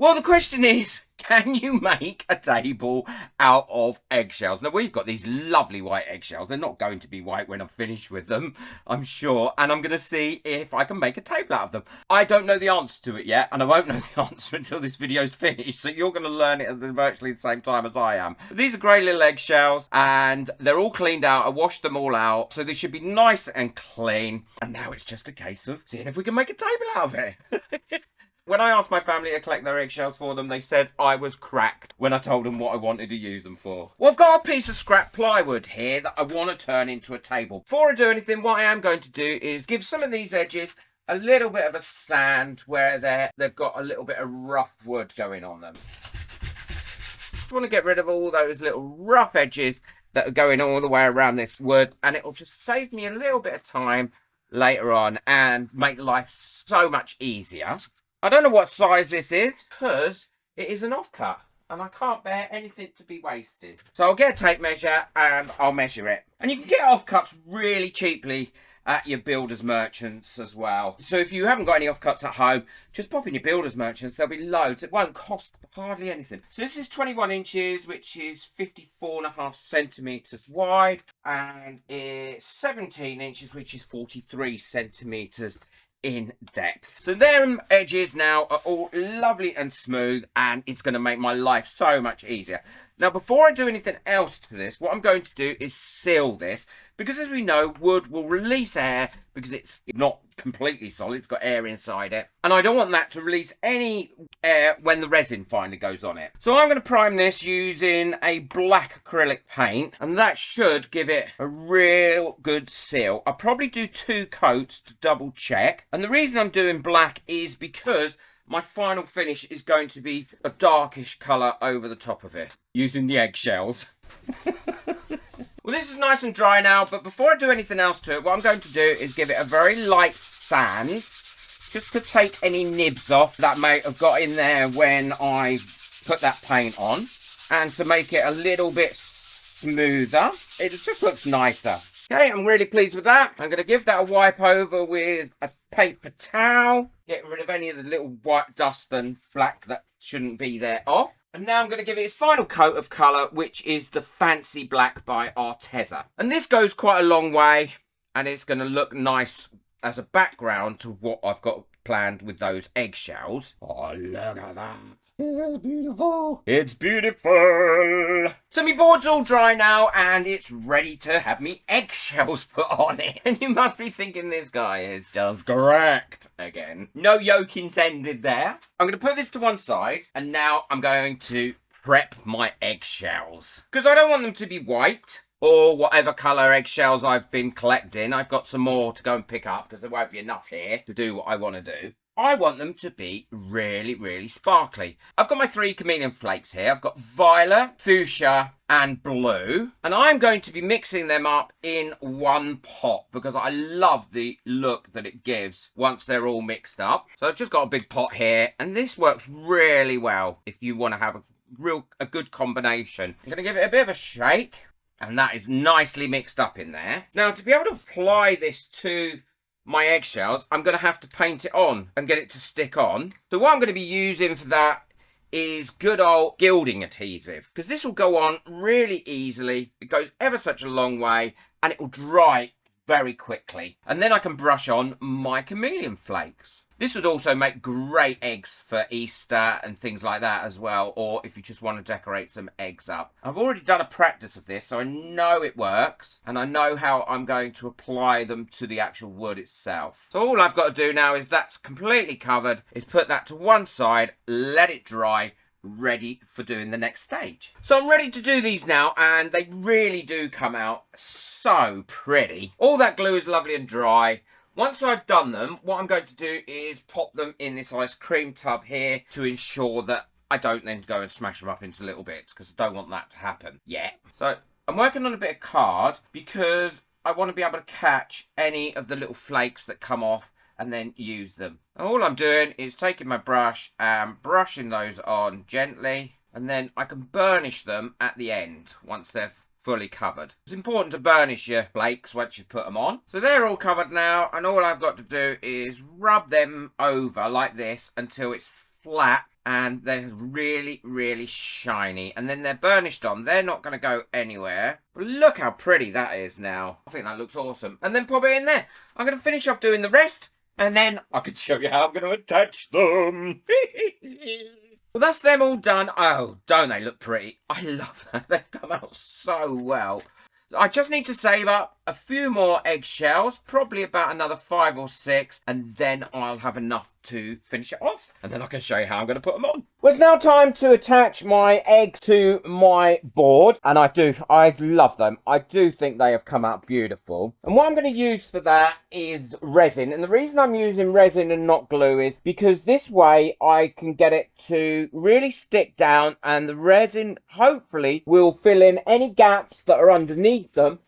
Well, the question is, can you make a table out of eggshells? Now, we've got these lovely white eggshells. They're not going to be white when I'm finished with them, I'm sure. And I'm going to see if I can make a table out of them. I don't know the answer to it yet, and I won't know the answer until this video's finished. So you're going to learn it at virtually the same time as I am. But these are great little eggshells, and they're all cleaned out. I washed them all out, so they should be nice and clean. And now it's just a case of seeing if we can make a table out of it. When I asked my family to collect their eggshells for them, they said I was cracked when I told them what I wanted to use them for. Well, I've got a piece of scrap plywood here that I want to turn into a table. Before I do anything, what I am going to do is give some of these edges a little bit of a sand where they've got a little bit of rough wood going on them. I want to get rid of all those little rough edges that are going all the way around this wood, and it'll just save me a little bit of time later on and make life so much easier. I don't know what size this is because it is an offcut and I can't bear anything to be wasted. So I'll get a tape measure and I'll measure it. And you can get offcuts really cheaply at your builder's merchants as well. So if you haven't got any offcuts at home, just pop in your builder's merchants. There'll be loads. It won't cost hardly anything. So this is 21 inches, which is 54.5 centimetres wide. And it's 17 inches, which is 43 centimetres in depth. So their edges now are all lovely and smooth, and it's going to make my life so much easier. Now, before I do anything else to this, what I'm going to do is seal this, because as we know, wood will release air because it's not completely solid. It's got air inside it, and I don't want that to release any air when the resin finally goes on it. So I'm going to prime this using a black acrylic paint, and that should give it a real good seal. I'll probably do 2 coats to double check, and the reason I'm doing black is because my final finish is going to be a darkish colour over the top of it, using the eggshells. Well, this is nice and dry now, but before I do anything else to it, what I'm going to do is give it a very light sand, just to take any nibs off that may have got in there when I put that paint on, and to make it a little bit smoother. It just looks nicer. Okay, I'm really pleased with that. I'm going to give that a wipe over with a paper towel, get rid of any of the little white dust and black that shouldn't be there off. And now I'm going to give it its final coat of colour, which is the Fancy Black by Arteza. And this goes quite a long way, and it's going to look nice as a background to what I've got planned with those eggshells. Oh, look at that. It's beautiful. It's beautiful. So my board's all dry now, and it's ready to have me eggshells put on it. And you must be thinking this guy is just correct again. No yoke intended there. I'm going to put this to one side, and now I'm going to prep my eggshells, because I don't want them to be white or whatever colour eggshells I've been collecting. I've got some more to go and pick up because there won't be enough here to do what I want to do. I want them to be really, really sparkly. I've got my 3 chameleon flakes here. I've got violet, fuchsia and blue. And I'm going to be mixing them up in one pot because I love the look that it gives once they're all mixed up. So I've just got a big pot here, and this works really well if you want to have a good combination. I'm going to give it a bit of a shake, and that is nicely mixed up in there. Now, to be able to apply this to my eggshells, I'm going to have to paint it on and get it to stick on. So what I'm going to be using for that is good old gilding adhesive, because this will go on really easily. It goes ever such a long way, and it will dry very quickly. And then I can brush on my chameleon flakes. This would also make great eggs for Easter and things like that as well, or if you just want to decorate some eggs up. I've already done a practice of this, so I know it works, and I know how I'm going to apply them to the actual wood itself. So all I've got to do now is that's completely covered, is put that to one side, let it dry, ready for doing the next stage. So I'm ready to do these now, and they really do come out so pretty. All that glue is lovely and dry. Once I've done them, what I'm going to do is pop them in this ice cream tub here to ensure that I don't then go and smash them up into little bits, because I don't want that to happen yet. So I'm working on a bit of card because I want to be able to catch any of the little flakes that come off and then use them. And all I'm doing is taking my brush and brushing those on gently, and then I can burnish them at the end once they're fully covered. It's important to burnish your flakes once you put them on. So they're all covered now, and all I've got to do is rub them over like this until it's flat and they're really, really shiny. And then they're burnished on. They're not going to go anywhere. But look how pretty that is now. I think that looks awesome. And then pop it in there. I'm going to finish off doing the rest, and then I can show you how I'm going to attach them. Well, that's them all done. Oh, don't they look pretty? I love that. They've come out so well. I just need to save up a few more eggshells, probably about another 5 or 6, and then I'll have enough to finish it off, and then I can show you how I'm going to put them on. Well, it's now time to attach my egg to my board, and I love them. I do think they have come out beautiful. And what I'm going to use for that is resin, and the reason I'm using resin and not glue is because this way I can get it to really stick down, and the resin hopefully will fill in any gaps that are underneath them.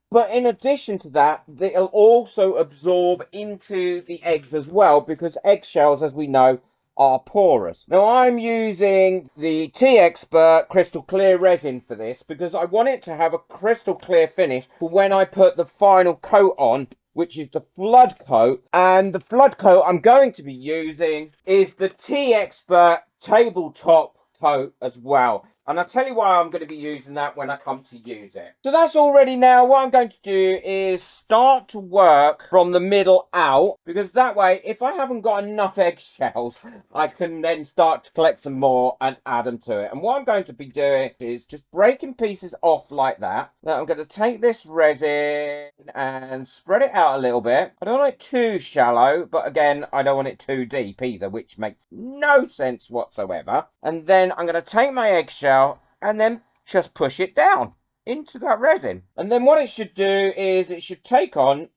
But in addition to that, it'll also absorb into the eggs as well, because eggshells, as we know, are porous. Now, I'm using the Teexpert crystal clear resin for this because I want it to have a crystal clear finish for when I put the final coat on, which is the flood coat. And the flood coat I'm going to be using is the Teexpert tabletop coat as well. And I'll tell you why I'm going to be using that when I come to use it. So that's all ready now. What I'm going to do is start to work from the middle out, because that way, if I haven't got enough eggshells, I can then start to collect some more and add them to it. And what I'm going to be doing is just breaking pieces off like that. Now I'm going to take this resin and spread it out a little bit. I don't want it too shallow, but again, I don't want it too deep either, which makes no sense whatsoever. And then I'm going to take my eggshell and then just push it down into that resin. And then what it should do is it should take on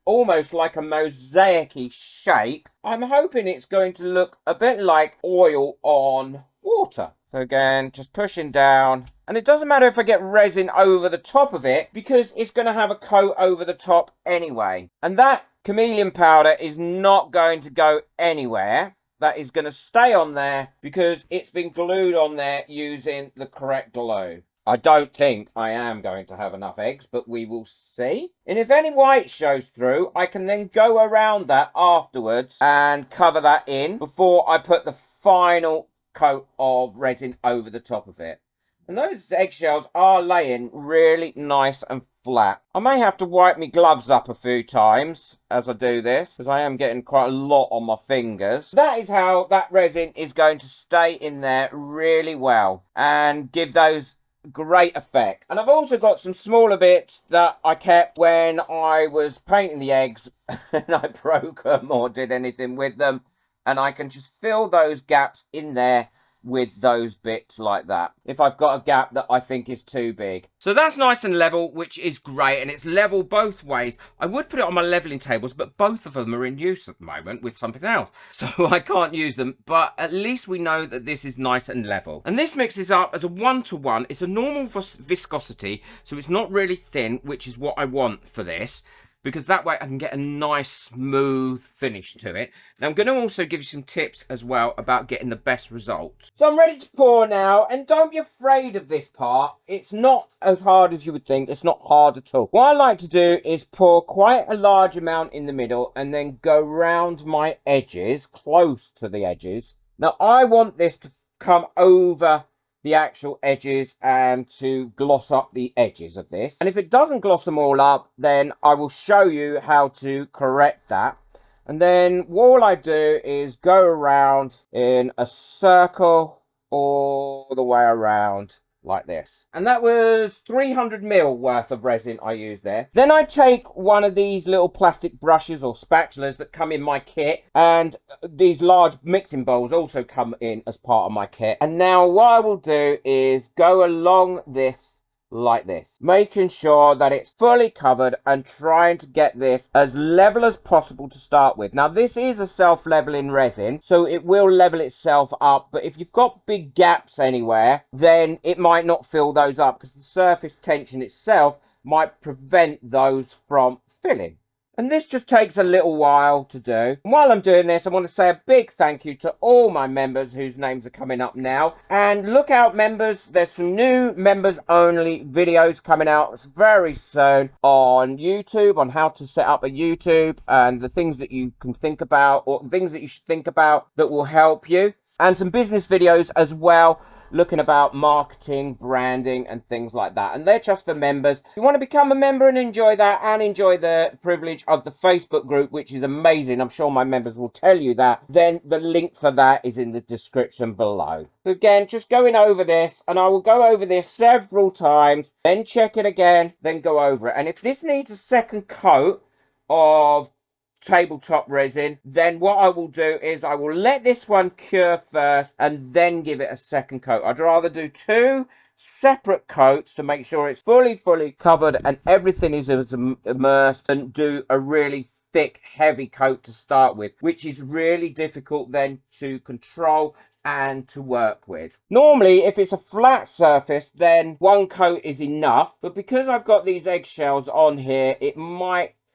almost like a mosaic-y shape. I'm hoping it's going to look a bit like oil on water. So again, just pushing down. And it doesn't matter if I get resin over the top of it, because it's going to have a coat over the top anyway. And that chameleon powder is not going to go anywhere. That is going to stay on there because it's been glued on there using the correct glue. I don't think I am going to have enough eggs, but we will see. And if any white shows through, I can then go around that afterwards and cover that in before I put the final coat of resin over the top of it. And those eggshells are laying really nice and flat. I may have to wipe my gloves up a few times as I do this, because I am getting quite a lot on my fingers. That is how that resin is going to stay in there really well and give those great effect. And I've also got some smaller bits that I kept when I was painting the eggs and I broke them or did anything with them, and I can just fill those gaps in there with those bits like that if I've got a gap that I think is too big. So that's nice and level, which is great, and it's level both ways. I would put it on my leveling tables, but both of them are in use at the moment with something else, so I can't use them. But at least we know that this is nice and level. And this mixes up as a 1-to-1. It's a normal viscosity, so it's not really thin, which is what I want for this, because that way I can get a nice smooth finish to it. Now I'm going to also give you some tips as well about getting the best results. So I'm ready to pour now, and don't be afraid of this part. It's not as hard as you would think. It's not hard at all. What I like to do is pour quite a large amount in the middle and then go round my edges, close to the edges. Now I want this to come over the actual edges and to gloss up the edges of this. And if it doesn't gloss them all up, then I will show you how to correct that. And then all I do is go around in a circle all the way around like this. And that was 300 ml worth of resin I used there. Then I take one of these little plastic brushes or spatulas that come in my kit, and these large mixing bowls also come in as part of my kit. And now what I will do is go along this like this, making sure that it's fully covered and trying to get this as level as possible to start with. Now this is a self-leveling resin, so it will level itself up, but if you've got big gaps anywhere, then it might not fill those up because the surface tension itself might prevent those from filling. And this just takes a little while to do. And while I'm doing this, I want to say a big thank you to all my members whose names are coming up now. And look out, members, there's some new members only videos coming out very soon on YouTube, on how to set up a YouTube and the things that you can think about, or things that you should think about that will help you. and some business videos as well, looking about marketing, branding, and things like that. And they're just for members. If you want to become a member and enjoy that, and enjoy the privilege of the Facebook group, which is amazing, I'm sure my members will tell you that, then the link for that is in the description below. So again, just going over this, and I will go over this several times, then check it again, then go over it. And if this needs a second coat of tabletop resin, then what I will do is I will let this one cure first and then give it a second coat. I'd rather do 2 separate coats to make sure it's fully covered and everything is immersed, and do a really thick, heavy coat to start with, which is really difficult then to control and to work with. Normally, if it's a flat surface, then 1 coat is enough, but because I've got these eggshells on here,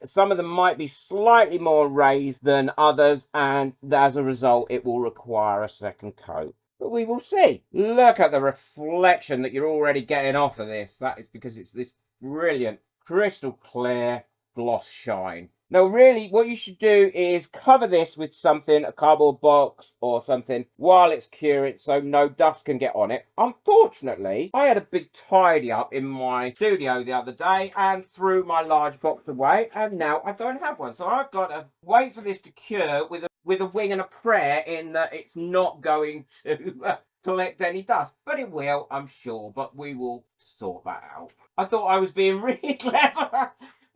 some of them might be slightly more raised than others, and as a result, it will require a second coat. But we will see. Look at the reflection that you're already getting off of this. That is because it's this brilliant, crystal clear gloss shine. Now, really, what you should do is cover this with something, a cardboard box or something, while it's curing, so no dust can get on it. Unfortunately, I had a big tidy up in my studio the other day and threw my large box away, and now I don't have one. So I've got to wait for this to cure with a wing and a prayer in that it's not going to collect any dust. But it will, I'm sure, but we will sort that out. I thought I was being really clever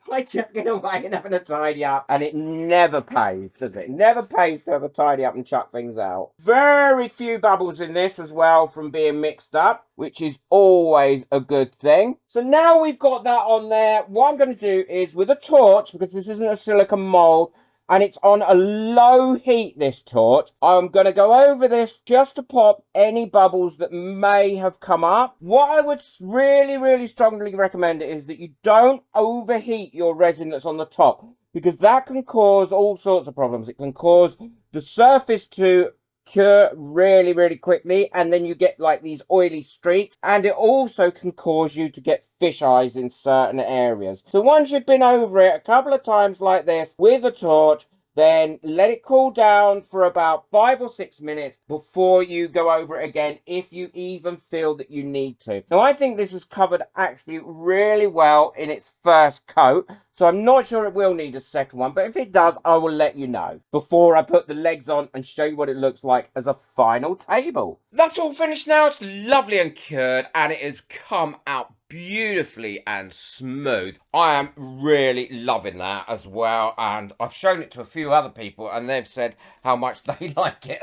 by chucking away and having a tidy up, and it never pays, does it? It never pays to have a tidy up and chuck things out. Very few bubbles in this as well from being mixed up, which is always a good thing. So now we've got that on there, what I'm going to do is with a torch, because this isn't a silicone mold and it's on a low heat, this torch, I'm going to go over this just to pop any bubbles that may have come up. What I would really strongly recommend is that you don't overheat your resin that's on the top, because that can cause all sorts of problems. It can cause the surface to cure really quickly, and then you get like these oily streaks, and it also can cause you to get fish eyes in certain areas. So once you've been over it a couple of times like this with a torch, then let it cool down for about 5 or 6 minutes before you go over it again, if you even feel that you need to. Now, I think this is covered actually really well in its first coat, so I'm not sure it will need a second one, but if it does, I will let you know before I put the legs on and show you what it looks like as a final table. That's all finished now. It's lovely and cured, and it has come out beautifully and smooth. I am really loving that as well, and I've shown it to a few other people and they've said how much they like it.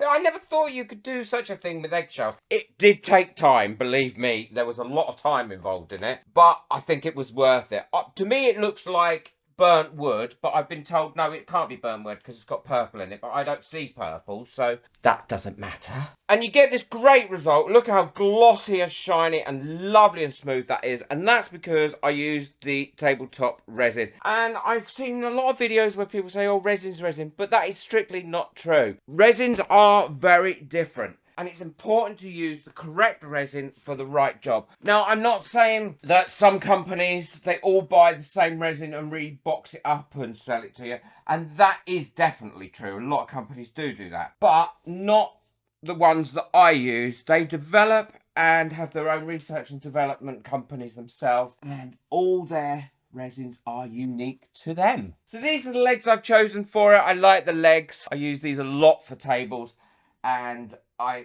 I never thought you could do such a thing with eggshells. It did take time, believe me. There was a lot of time involved in it, but I think it was worth it. To me, it looks like burnt wood, but I've been told no, it can't be burnt wood because it's got purple in it, but I don't see purple, so that doesn't matter. And you get this great result. Look how glossy and shiny and lovely and smooth that is, and that's because I used the tabletop resin. And I've seen a lot of videos where people say, oh, resin's resin, but that is strictly not true. Resins are very different, and it's important to use the correct resin for the right job. Now, I'm not saying that some companies, they all buy the same resin and re-box it up and sell it to you, and that is definitely true. A lot of companies do that, but not the ones that I use. They develop and have their own research and development companies themselves, and all their resins are unique to them. So these are the legs I've chosen for it. I like the legs. I use these a lot for tables, and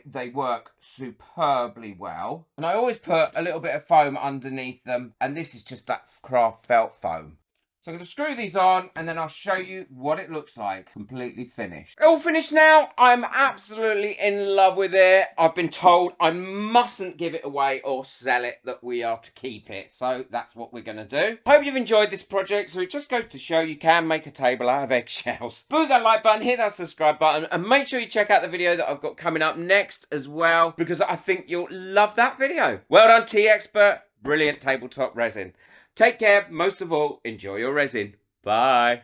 they work superbly well. And I always put a little bit of foam underneath them, and this is just that craft felt foam. So I'm going to screw these on, and then I'll show you what it looks like completely finished. All finished now. I'm absolutely in love with it. I've been told I mustn't give it away or sell it, that we are to keep it. So that's what we're going to do. Hope you've enjoyed this project. So it just goes to show you can make a table out of eggshells. Boo that like button, hit that subscribe button, and make sure you check out the video that I've got coming up next as well, because I think you'll love that video. Well done, Teexpert. Brilliant tabletop resin. Take care. Most of all, enjoy your resin. Bye.